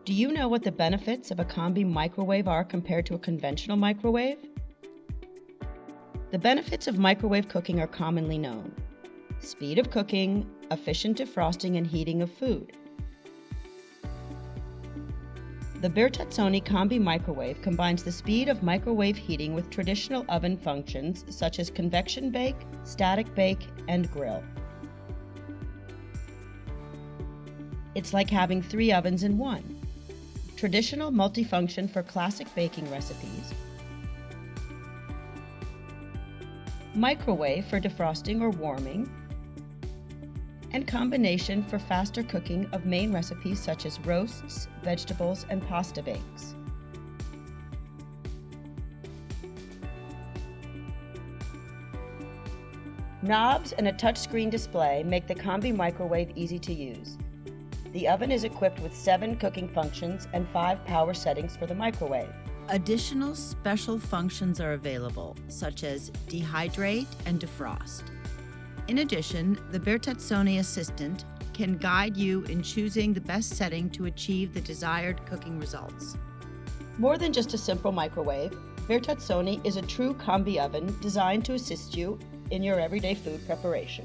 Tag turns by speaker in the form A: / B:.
A: Do you know what the benefits of a Combi microwave are compared to a conventional microwave? The benefits of microwave cooking are commonly known: speed of cooking, efficient defrosting and heating of food. The Bertazzoni Combi microwave combines the speed of microwave heating with traditional oven functions such as convection bake, static bake, and grill. It's like having 3 ovens in one. Traditional multifunction for classic baking recipes, microwave for defrosting or warming, and combination for faster cooking of main recipes such as roasts, vegetables, and pasta bakes. Knobs and a touchscreen display make the Combi microwave easy to use. The oven is equipped with 7 cooking functions and 5 power settings for the microwave.
B: Additional special functions are available, such as dehydrate and defrost. In addition, the Bertazzoni assistant can guide you in choosing the best setting to achieve the desired cooking results.
A: More than just a simple microwave, Bertazzoni is a true Combi oven designed to assist you in your everyday food preparation.